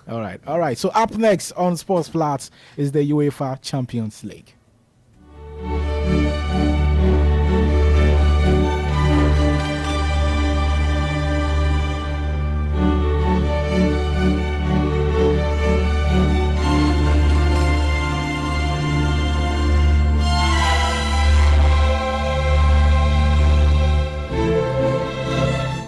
All right. So up next on Sports Pluzz is the UEFA Champions League.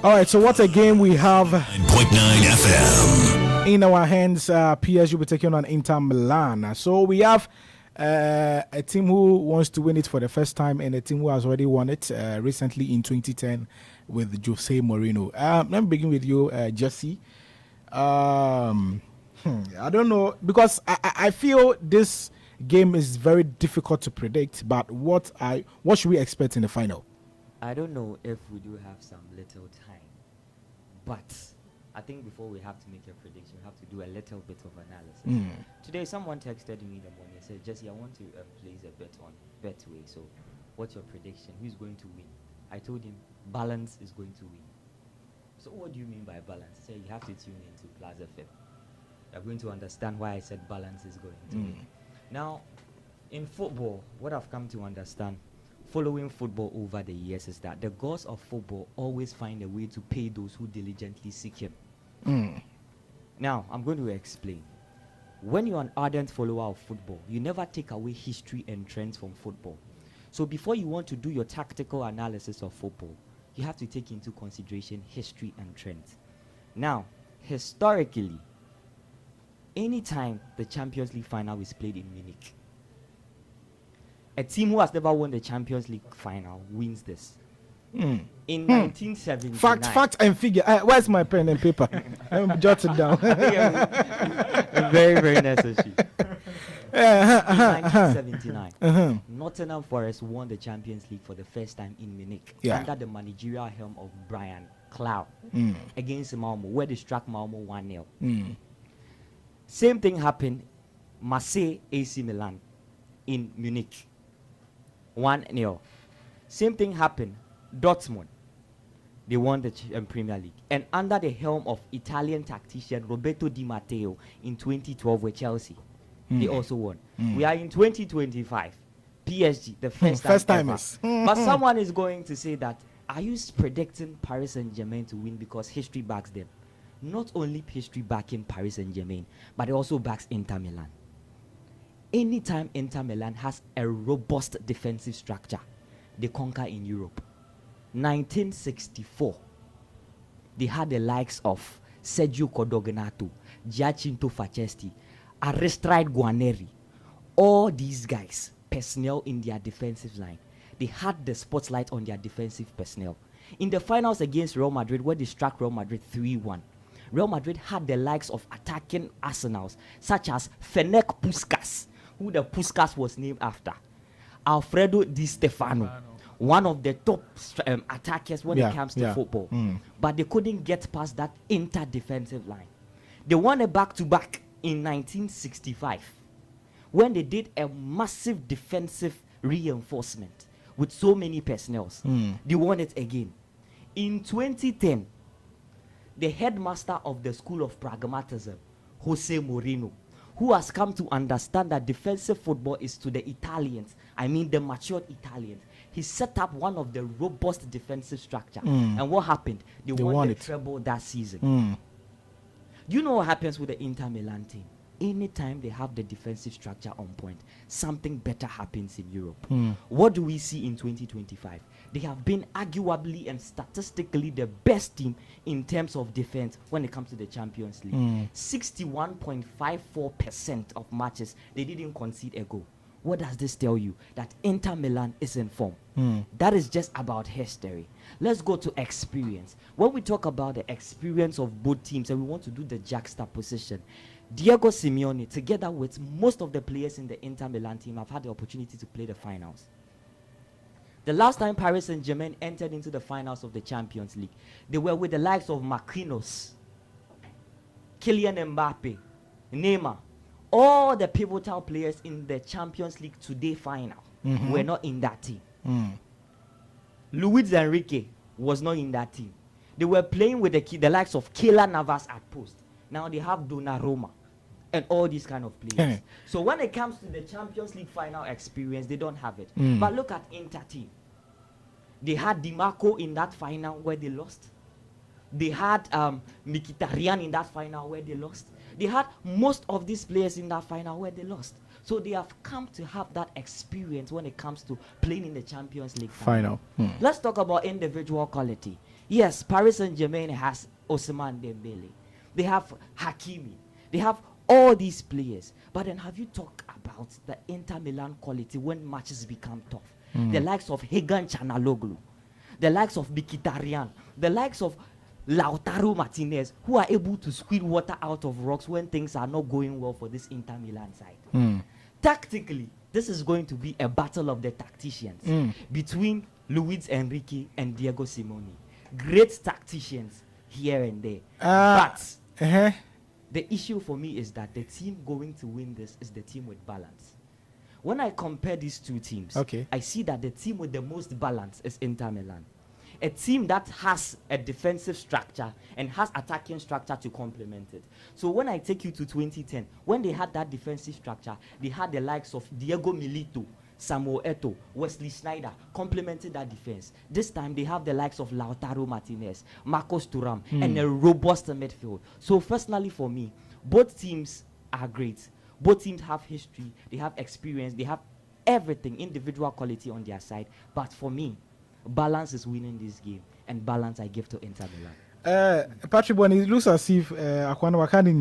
All right, so what a game we have 9.9 FM. in our hands. PSG will be taking on Inter Milan. So we have a team who wants to win it for the first time and a team who has already won it recently in 2010 with Jose Mourinho. Let me begin with you, Jesse. I don't know, because I feel this game is very difficult to predict, but what should we expect in the final? I don't know if we do have some little time, but I think before we have to make a prediction, we have to do a little bit of analysis. Today, someone texted me in the morning and said, Jesse, I want to place a bet on Betway. So, what's your prediction? Who's going to win? I told him, balance is going to win. So, what do you mean by balance? He said, you have to tune into Pluzz FM. You're going to understand why I said balance is going to win. Now, in football, what I've come to understand following football over the years is that the gods of football always find a way to pay those who diligently seek him. Now, I'm going to explain. When you're an ardent follower of football, you never take away history and trends from football. So before you want to do your tactical analysis of football, you have to take into consideration history and trends. Now, historically, anytime the Champions League final is played in Munich, a team who has never won the Champions League final wins this. In 1979. Fact and figure. Where's my pen and paper? Jot it down. Very, very necessary. In 1979, Nottingham Forest won the Champions League for the first time in Munich under the managerial helm of Brian Clough against Malmo, where they struck Malmo 1-0. Same thing happened Marseille AC Milan in Munich 1-0. Same thing happened Dortmund. They won the Premier League. And under the helm of Italian tactician Roberto Di Matteo in 2012 with Chelsea, they also won. We are in 2025. PSG, the first time ever. But someone is going to say that, are you predicting Paris Saint-Germain to win because history backs them? Not only history backing Paris Saint-Germain, but it also backs Inter Milan. Anytime Inter Milan has a robust defensive structure, they conquer in Europe. 1964, they had the likes of Sergio Codognato, Giacinto Facchetti, Aristide Guarneri. All these guys, personnel in their defensive line. They had the spotlight on their defensive personnel. In the finals against Real Madrid, where they struck Real Madrid 3-1, Real Madrid had the likes of attacking arsenals, such as Ferenc Puskás, who the Puskás was named after, Alfredo Di Stefano, one of the top attackers when it comes to football. But they couldn't get past that inter-defensive line. They won a back-to-back in 1965 when they did a massive defensive reinforcement with so many personnel. They won it again. In 2010, the headmaster of the School of Pragmatism, Jose Mourinho, who has come to understand that defensive football is to the Italians, I mean the matured Italians, he set up one of the robust defensive structure. And what happened? They won the treble that season. Do you know what happens with the Inter Milan team? Anytime they have the defensive structure on point, something better happens in Europe. What do we see in 2025? They have been arguably and statistically the best team in terms of defense when it comes to the Champions League. 61.54% of matches, they didn't concede a goal. What does this tell you? That Inter Milan is in form. That is just about history. Let's go to experience. When we talk about the experience of both teams and we want to do the juxtaposition, Diego Simeone, together with most of the players in the Inter Milan team, have had the opportunity to play the finals. The last time Paris Saint-Germain entered into the finals of the Champions League, they were with the likes of Marquinhos, Kylian Mbappe, Neymar. All the pivotal players in the Champions League today final were not in that team. Luis Enrique was not in that team. They were playing with the likes of Keylor Navas at post. Now they have Donnarumma and all these kind of players. So when it comes to the Champions League final experience, they don't have it. But look at Inter team. They had Di Marco in that final where they lost. They had Mkhitaryan in that final where they lost. They had most of these players in that final where they lost. So they have come to have that experience when it comes to playing in the Champions League final. Let's talk about individual quality. Yes, Paris Saint-Germain has Ousmane Dembele. They have Hakimi. They have all these players. But then have you talked about the Inter Milan quality when matches become tough? The likes of Hagan Çalhanoğlu, the likes of Mkhitaryan, the likes of Lautaro Martinez, who are able to squeeze water out of rocks when things are not going well for this Inter Milan side. Tactically, this is going to be a battle of the tacticians between Luis Enrique and Diego Simeone. Great tacticians here and there. But the issue for me is that the team going to win this is the team with balance. When I compare these two teams, I see that the team with the most balance is Inter Milan. A team that has a defensive structure and has attacking structure to complement it. So when I take you to 2010, when they had that defensive structure, they had the likes of Diego Milito, Samuel Eto'o, Wesley Sneijder complemented that defense. This time they have the likes of Lautaro Martinez, Marcos Thuram, and a robust midfield. So personally for me, both teams are great. Both teams have history, they have experience, they have everything, individual quality on their side. But for me, balance is winning this game, and balance I give to Inter Milan. Patrick, when it looks as if Akwana Wakani.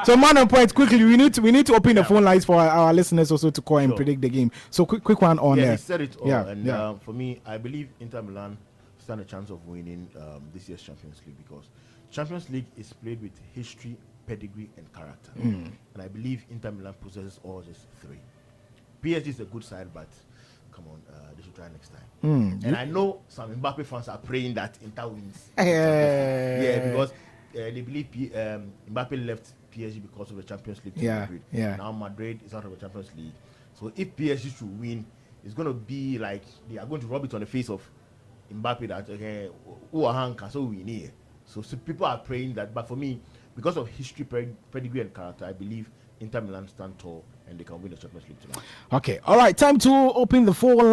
So, man on point, quickly, we need to open the phone lines for our listeners also to call and predict the game. So, quick one on there. He said it all. And for me, I believe Inter Milan stand a chance of winning this year's Champions League because Champions League is played with history, pedigree, and character. And I believe Inter Milan possesses all these three. PSG is a good side, but come on, they should try next time. And I know some Mbappe fans are praying that Inter wins. Because they believe Mbappe left PSG because of the Champions League. Now Madrid is out of the Champions League. So if PSG should win, it's going to be like they are going to rub it on the face of Mbappe that Uahan can so win here. So people are praying that. But for me, because of history, pedigree, and character, I believe Inter Milan stand tall and they can win the Champions League tonight. Okay, all right, time to open the phone